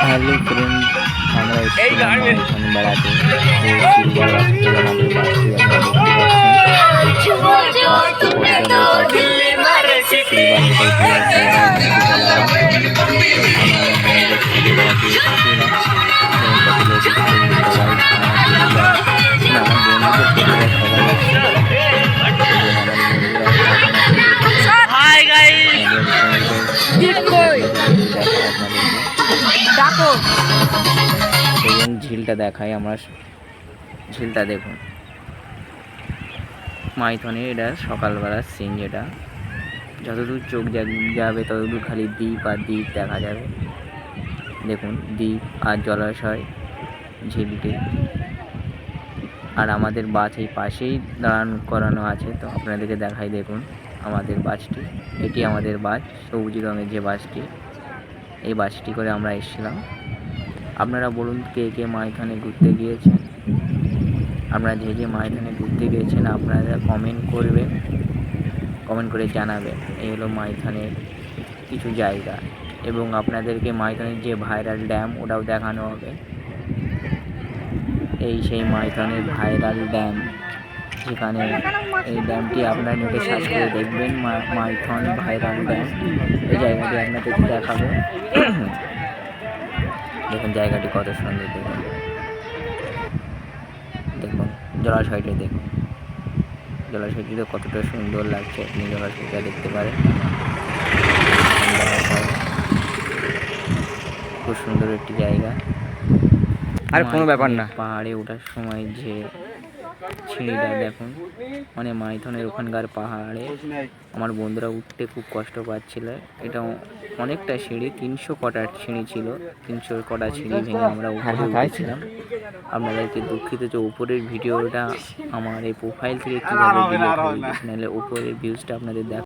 Hello friend, আমরা এসেছিলাম মাইথন বেড়াতে। তো সিলভার বাস করে আমাদের বাসটি আপনারা দেখতে পাচ্ছেন। সিলভার হোটেল দেখুন ঝিলটা দেখাই আমরা। ঝিলটা দেখুন মাইথনে, এটা সকালবেলার সিন, যেটা যতদূর চোখ যাবে ততদূর খালি দ্বীপ আর দ্বীপ দেখা যাবে। দেখুন দ্বীপ আর জলাশয়, ঝিলটি। আর আমাদের বাস এই পাশেই দাঁড়ানো করানো আছে, তো আপনাদেরকে দেখাই। দেখুন আমাদের বাসটি, এটি আমাদের বাস, সবুজ রঙের যে বাসটি, এই বাসটি করে আমরা এসেছিলাম। আপনারা বলুন কে কে মাইথনে ঘুরতে গিয়েছেন। আপনারা যে মাইথনে ঘুরতে গিয়েছেন আপনারা কমেন্ট করবেন, কমেন্ট করে জানাবেন। এই হলো মাইথনের কিছু জায়গা, এবং আপনাদেরকে মাইথনের যে ভাইরাল ড্যাম ওটাও দেখানো হবে। এই সেই মাইথনের ভাইরাল ড্যাম, যেখানে এই ড্যামটি আপনারা নেটে সার্চ করে দেখবেন, মাইথন ভাইরাল ড্যাম। এই জায়গাটি আপনাদেরকে দেখাবো। দেখুন জায়গাটি কত সুন্দর, দেখুন দেখুন জলাশয়টি দেখুন, জলাশয়টিতে কতটা সুন্দর লাগছে, আপনি জলাশয়টা দেখতে পারেন। খুব সুন্দর একটি জায়গা। আর কোনো ব্যাপার না, পাহাড়ে ওঠার সময় যে সিঁড়িটা দেখুন, মানে মাইথনের ওখানকার পাহাড়ে আমার বন্ধুরা উঠতে খুব কষ্ট পাচ্ছিল। এটা অনেকটা সিঁড়ি, 300 কটা সিঁড়ি ছিল, 300 কটা সিঁড়ি ভেঙে আমরা উপরে উঠেছিলাম। আপনাদেরকে দুঃখিত যে উপরের ভিডিওটা আমার এই প্রোফাইল থেকে কীভাবে ডিলিট হয়ে গেছে, নাহলে উপরের ভিউজটা আপনাদের